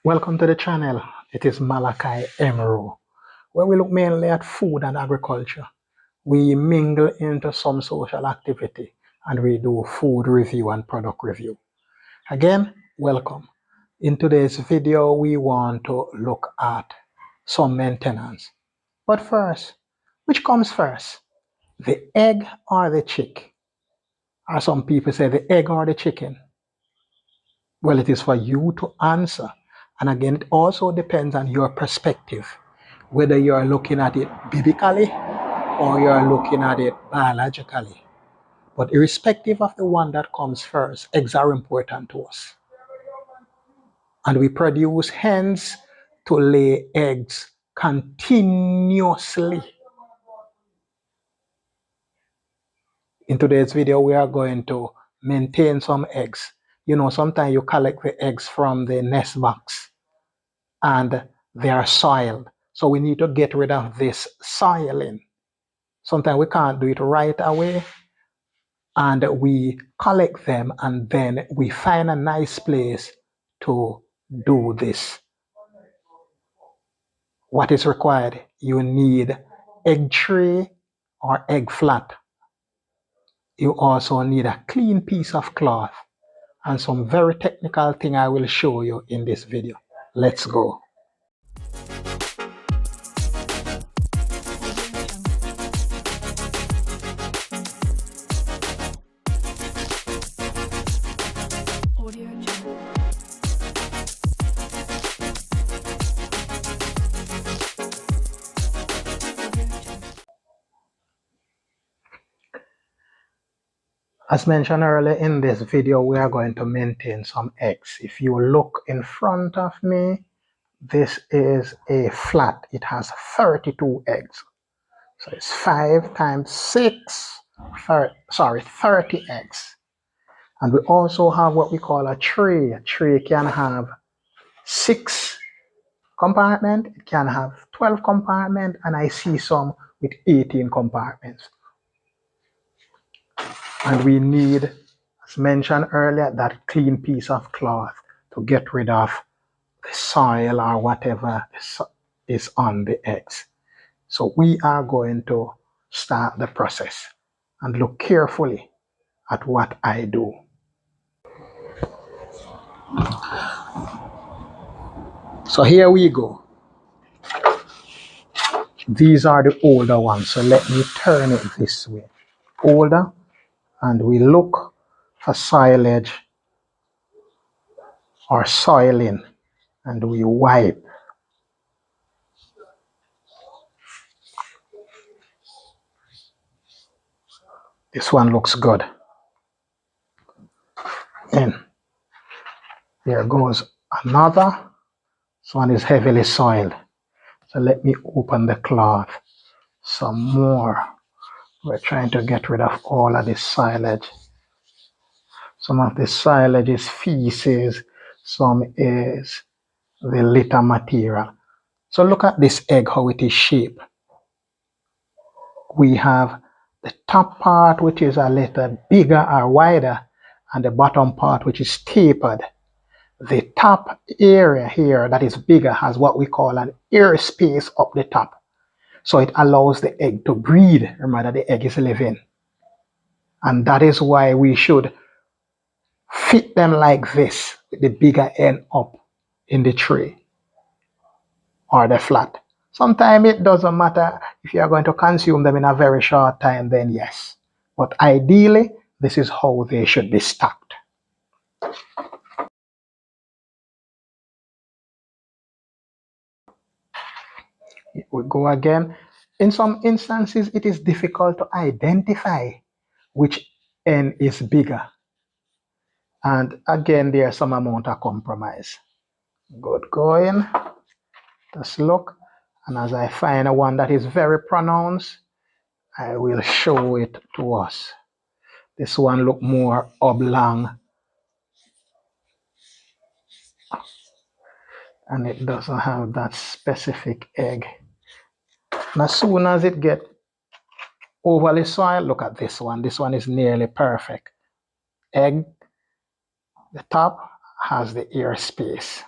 Welcome to the channel. It is Malachi mmmrowe, where we look mainly at food and agriculture. We mingle into some social activity and we do food review and product review. Again, welcome. In today's video, we want to look at some maintenance. But first, which comes first? The egg or the chick? Or some people say the egg or the chicken? Well, it is for you to answer. And again, it also depends on your perspective, whether you're looking at it biblically or you're looking at it biologically. But irrespective of the one that comes first, eggs are important to us. And we produce hens to lay eggs continuously. In today's video, we are going to maintain some eggs. You know, sometimes you collect the eggs from the nest box and they are soiled. So we need to get rid of this soiling. Sometimes we can't do it right away, and we collect them and then we find a nice place to do this. What is required? You need egg tray or egg flat. You also need a clean piece of cloth and some very technical thing I will show you in this video. Let's go. As mentioned earlier in this video, we are going to maintain some eggs. If you look in front of me, this is a flat. It has 32 eggs. So it's 5 times 6, 30 eggs. And we also have what we call a tray. A tray can have 6 compartments, it can have 12 compartments, and I see some with 18 compartments. And we need, as mentioned earlier, that clean piece of cloth to get rid of the soil or whatever is on the eggs. So we are going to start the process and look carefully at what I do. So here we go. These are the older ones. So let me turn it this way. Older, and we look for silage or soiling, and we wipe. This one looks good. And there goes another. This one is heavily soiled. So let me open the cloth some more. We're trying to get rid of all of this silage. Some of the silage is feces, some is the litter material. So look at this egg, how it is shaped. We have the top part, which is a little bigger or wider, and the bottom part, which is tapered. The top area here that is bigger has what we call an air space up the top. So it allows the egg to breathe. Remember that the egg is living. And that is why we should fit them like this, with the bigger end up in the tray or the flat. Sometimes it doesn't matter if you are going to consume them in a very short time, then yes. But ideally, this is how they should be stocked. Here we go again. In some instances, it is difficult to identify which end is bigger. And again, there's some amount of compromise. Good going. Just look. And as I find one that is very pronounced, I will show it to us. This one look more oblong. And it doesn't have that specific egg. And as soon as it gets overly soiled, look at this one. This one is nearly perfect. Egg, the top has the air space.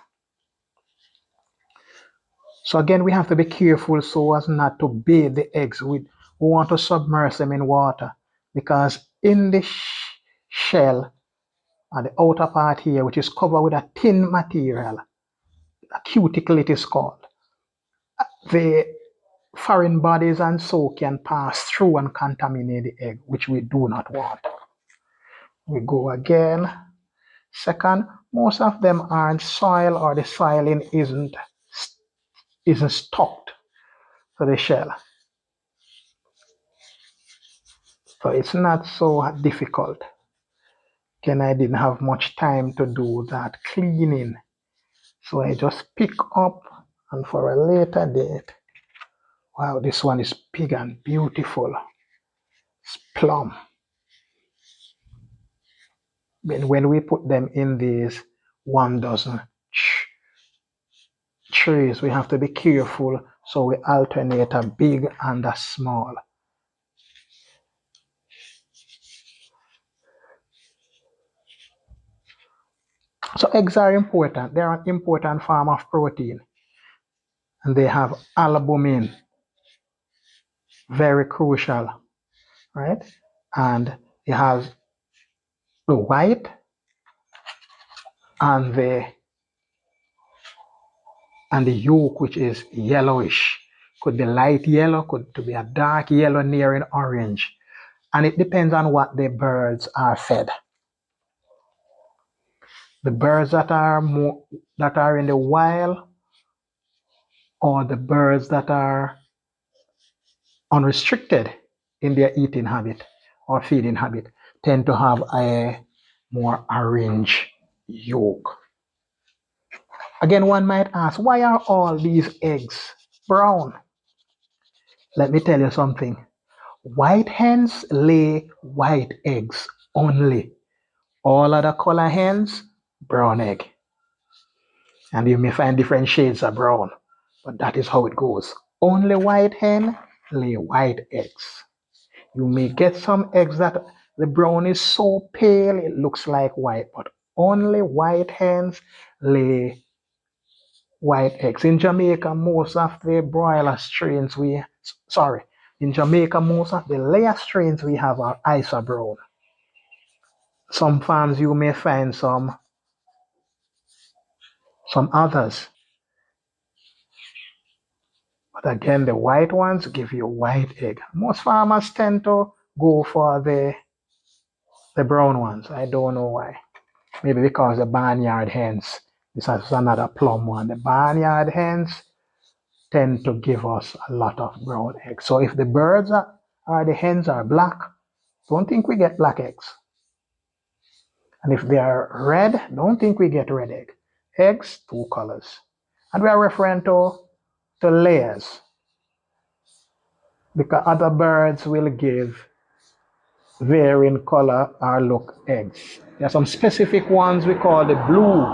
So again, we have to be careful so as not to bathe the eggs. We want to submerge them in water because in the shell and the outer part here, which is covered with a thin material, a cuticle it is called, the foreign bodies and so can pass through and contaminate the egg, which we do not want. We go again. Second, most of them aren't soil or the soiling isn't stuck to the shell. So it's not so difficult. Again, I didn't have much time to do that cleaning. So I just pick up and for a later date. Wow, this one is big and beautiful. It's plum. When we put them in these 1 dozen trays, we have to be careful so we alternate a big and a small. So eggs are important. They're an important form of protein. And they have albumin, very crucial, right? And it has the white and the yolk, which is yellowish. Could be light yellow, could be a dark yellow nearing orange. And it depends on what the birds are fed. The birds that are in the wild or the birds that are unrestricted in their eating habit or feeding habit tend to have a more orange yolk. Again, one might ask, why are all these eggs brown? Let me tell you something. White hens lay white eggs only. All other color hens, brown egg. And you may find different shades of brown, but that is how it goes. Only white hen lay white eggs. You may get some eggs that the brown is so pale it looks like white, but only white hens lay white eggs. In Jamaica, most of the broiler strains in Jamaica, most of the layer strains we have are ISA brown. Some farms you may find some others. But again, the white ones give you white egg. Most farmers tend to go for the brown ones. I don't know why. Maybe because the barnyard hens. This is another plum one. The barnyard hens tend to give us a lot of brown eggs. So if the birds or the hens are black, don't think we get black eggs. And if they are red, don't think we get red egg. Eggs, 2 colors. And we are referring to layers, because other birds will give varying color or look eggs. There are some specific ones we call the blue,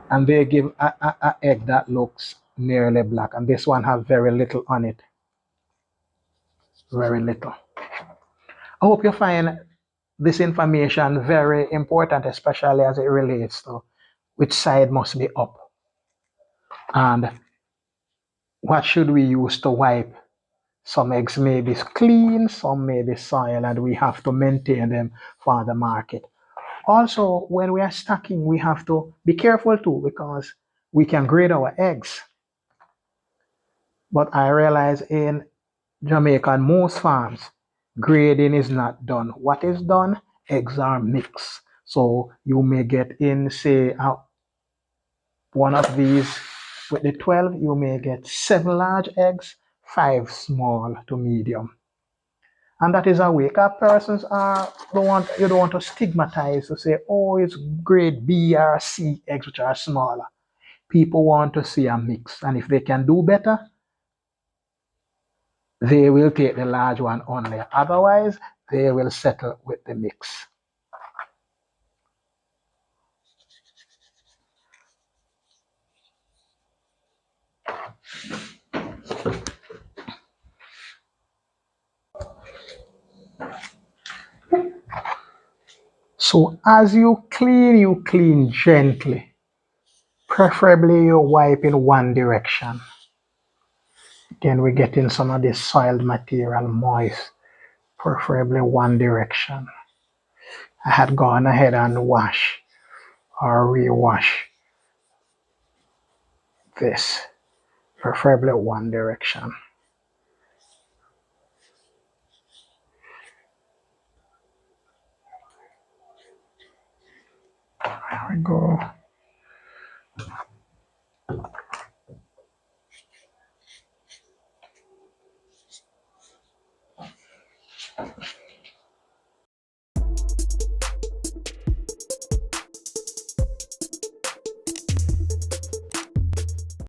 and they give a egg that looks nearly black, and this one has very little on it. Very little. I hope you find this information very important, especially as it relates to which side must be up and what should we use to wipe. Some eggs may be clean, some may be soiled, and we have to maintain them for the market. Also, when we are stocking, we have to be careful too, because we can grade our eggs. But I realize in Jamaica and most farms, grading is not done. What is done? Eggs are mixed. So you may get in, say, one of these with the 12, you may get 7 large eggs, 5 small to medium. And that is a way. Because persons you don't want to stigmatize to say, oh, it's grade B or C eggs which are smaller. People want to see a mix. And if they can do better, they will take the large one only. Otherwise, they will settle with the mix. So as you clean gently. Preferably you wipe in one direction. Again, we're getting some of this soiled material moist, preferably one direction. I had gone ahead and wash or rewash this, preferably one direction. There we go.